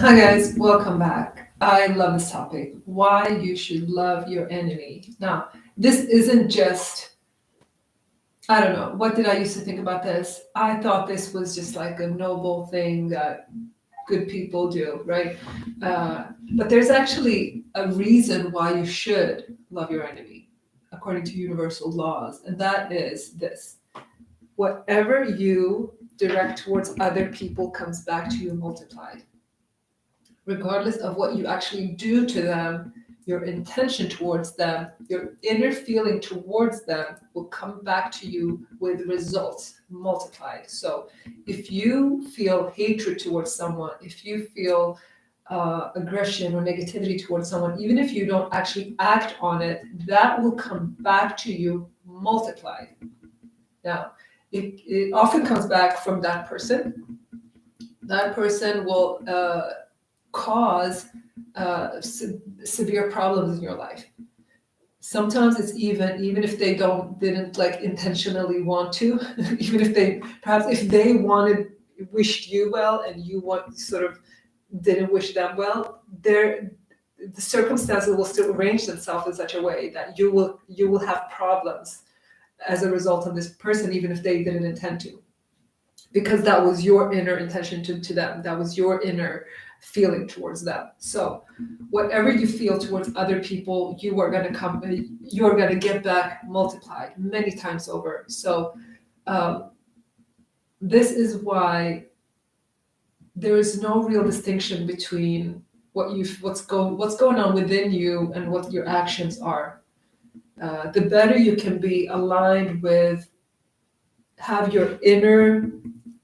Hi guys, welcome back. I love this topic. Why you should love your enemy. Now, this isn't just, I don't know, what did I used to think about this? I thought this was just like a noble thing that good people do, right? But there's actually a reason why you should love your enemy, according to universal laws, and that is this: whatever you direct towards other people comes back to you multiplied. Regardless of what you actually do to them, your intention towards them, your inner feeling towards them will come back to you with results multiplied. So if you feel hatred towards someone, if you feel aggression or negativity towards someone, even if you don't actually act on it, that will come back to you multiplied. Now, it often comes back from that person. That person will cause severe problems in your life. Sometimes it's even if they didn't like intentionally want to, even if they perhaps if they wished you well and you want sort of didn't wish them well, the circumstances will still arrange themselves in such a way that you will have problems as a result of this person, even if they didn't intend to, because that was your inner intention to them. That was your inner feeling towards them. So whatever you feel towards other people, you're going to get back multiplied many times over. So um, this is why there is no real distinction between what's going on within you and what your actions are. The better you can be aligned with, have your inner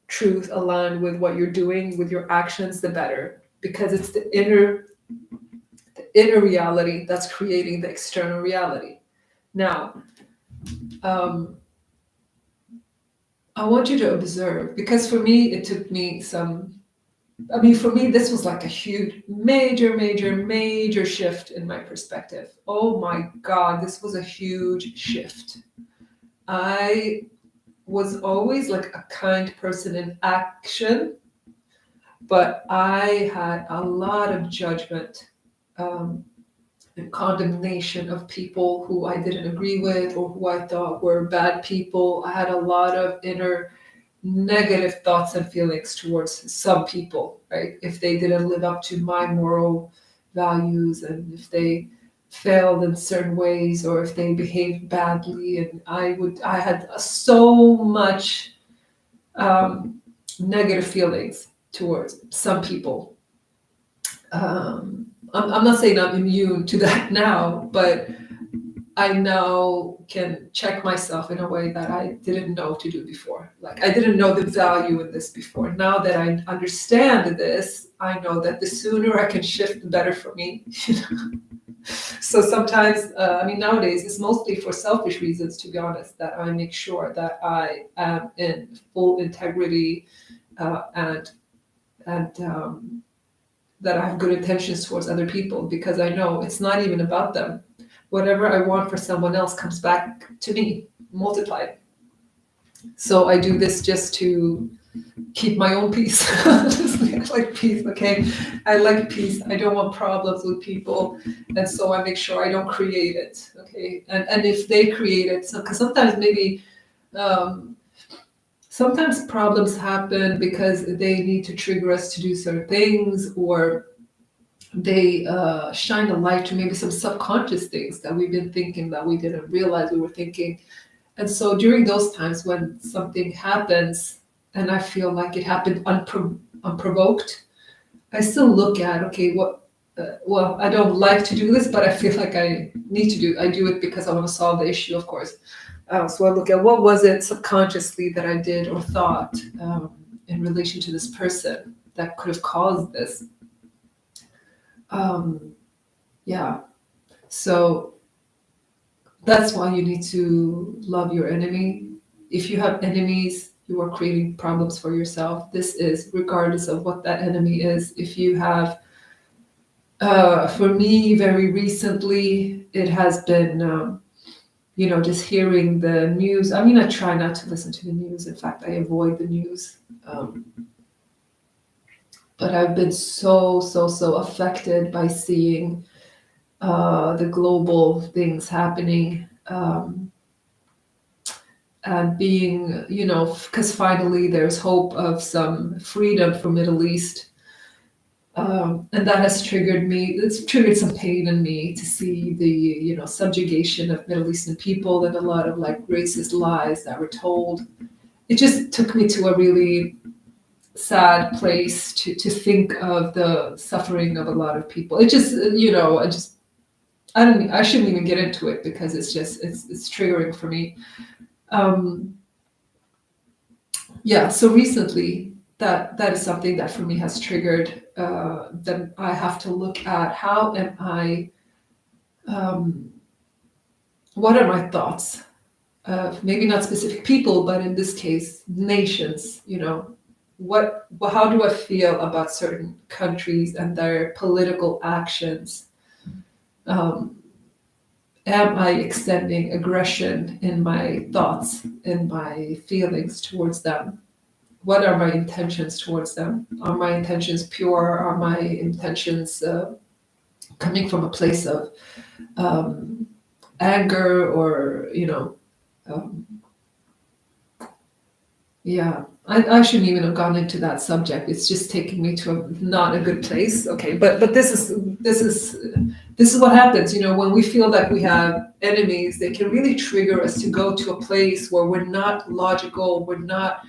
truth aligned with what you're doing, with your actions, the better, because it's the inner reality that's creating the external reality. Now, um, I want you to observe, because for me it took me some. I mean, for me, this was like a huge, major, major, major shift in my perspective. Oh my God, this was a huge shift. I was always like a kind person in action, but I had a lot of judgment um, and condemnation of people who I didn't agree with or who I thought were bad people. I had a lot of inner negative thoughts and feelings towards some people, right? If they didn't live up to my moral values and if they failed in certain ways or if they behaved badly, and I had so much negative feelings towards some people. I'm not saying I'm immune to that now, but I now can check myself in a way that I didn't know to do before. Like I didn't know the value in this before. Now that I understand this, I know that the sooner I can shift, the better for me. So sometimes, I mean, nowadays it's mostly for selfish reasons, to be honest, that I make sure that I am in full integrity and that I have good intentions towards other people, because I know it's not even about them. Whatever I want for someone else comes back to me multiplied. So I do this just to keep my own peace. Honestly, I like peace, okay? I like peace. I don't want problems with people. And so I make sure I don't create it, okay? And if they create it, so, because sometimes maybe um, sometimes problems happen because they need to trigger us to do certain things, or they shine a light to maybe some subconscious things that we've been thinking that we didn't realize we were thinking. And so during those times when something happens and I feel like it happened unprovoked, I still look at, okay, well, I don't like to do this, but I feel like I do it because I want to solve the issue, of course. So I look at what was it subconsciously that I did or thought in relation to this person that could have caused this. Um, yeah. So that's why you need to love your enemy. If you have enemies, you are creating problems for yourself. This is regardless of what that enemy is. If you have, for me, very recently, it has been, just hearing the news. I mean, I try not to listen to the news. In fact, I avoid the news. Um, But I've been so affected by seeing the global things happening, and being, because finally there's hope of some freedom for Middle East. And that has triggered me. It's triggered some pain in me to see the, subjugation of Middle Eastern people and a lot of like racist lies that were told. It just took me to a really sad place to think of the suffering of a lot of people. It just, I shouldn't even get into it because it's triggering for me. Yeah, so recently that is something that for me has triggered, that I have to look at how am I, what are my thoughts of maybe not specific people, but in this case, nations, how do I feel about certain countries and their political actions? Am I extending aggression in my thoughts, in my feelings towards them? What are my intentions towards them? Are my intentions pure? Are my intentions coming from a place of anger or, yeah, I shouldn't even have gone into that subject. It's just taking me to not a good place. Okay, but this is what happens. When we feel like we have enemies, they can really trigger us to go to a place where we're not logical. We're not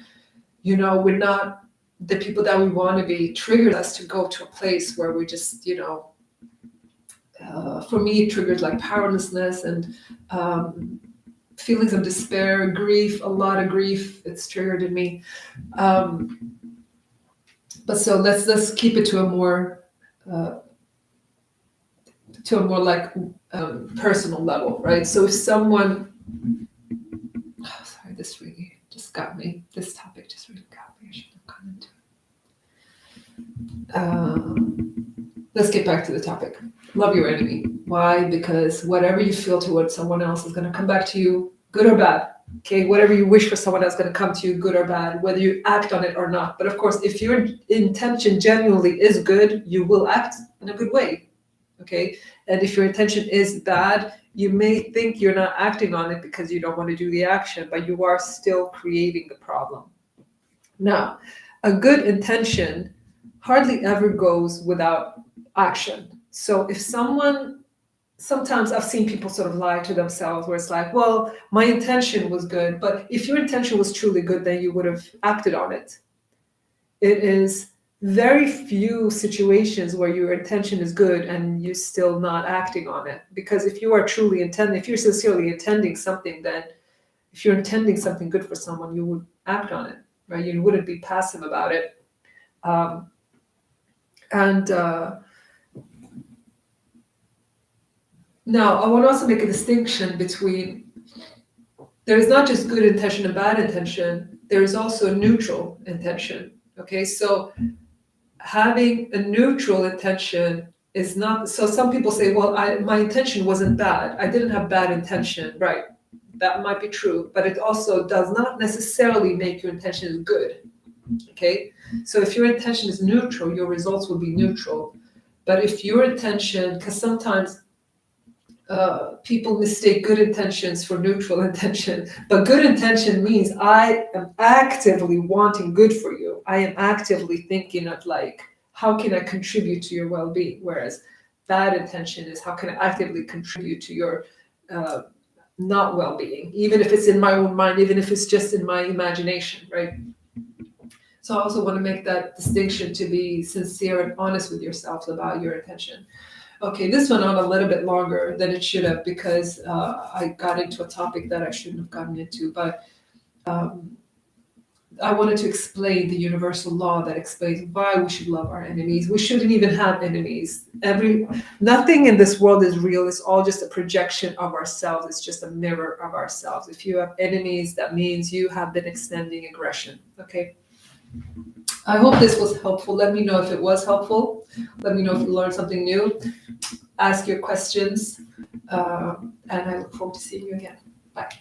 the people that we want to be. Triggers us to go to a place where we just, for me, it triggers like powerlessness and feelings of despair, grief, a lot of grief. It's triggered in me. But so let's keep it to a more like personal level, right? So if someone, sorry, this really just got me. This topic just really got me. I shouldn't have gone into it. Let's get back to the topic. Love your enemy. Why? Because whatever you feel towards someone else is going to come back to you, good or bad. Okay, whatever you wish for someone else is going to come to you, good or bad, whether you act on it or not. But of course, if your intention genuinely is good, you will act in a good way. Okay, and if your intention is bad, you may think you're not acting on it because you don't want to do the action, but you are still creating the problem. Now, a good intention hardly ever goes without action. So if sometimes I've seen people sort of lie to themselves where it's like, well, my intention was good, but if your intention was truly good, then you would have acted on it. It is very few situations where your intention is good and you're still not acting on it. Because if you are truly intending, if you're sincerely intending something, then if you're intending something good for someone, you would act on it, right? You wouldn't be passive about it. Now, I want to also make a distinction between, there is not just good intention and bad intention, there is also neutral intention. Okay, so having a neutral intention is not, so some people say, well, my intention wasn't bad, I didn't have bad intention, right? That might be true, but it also does not necessarily make your intention good. Okay, so if your intention is neutral, your results will be neutral. But if your intention, because sometimes people mistake good intentions for neutral intention, but good intention means I am actively wanting good for you. I am actively thinking of like, how can I contribute to your well-being? Whereas bad intention is, how can I actively contribute to your not well-being, even if it's in my own mind, even if it's just in my imagination, right? So I also want to make that distinction, to be sincere and honest with yourself about your intention. Okay, this went on a little bit longer than it should have because I got into a topic that I shouldn't have gotten into, but I wanted to explain the universal law that explains why we should love our enemies. We shouldn't even have enemies. Nothing in this world is real. It's all just a projection of ourselves. It's just a mirror of ourselves. If you have enemies, that means you have been extending aggression. Okay. I hope this was helpful. Let me know if it was helpful. Let me know if you learned something new. Ask your questions, and I look forward to seeing you again. Bye.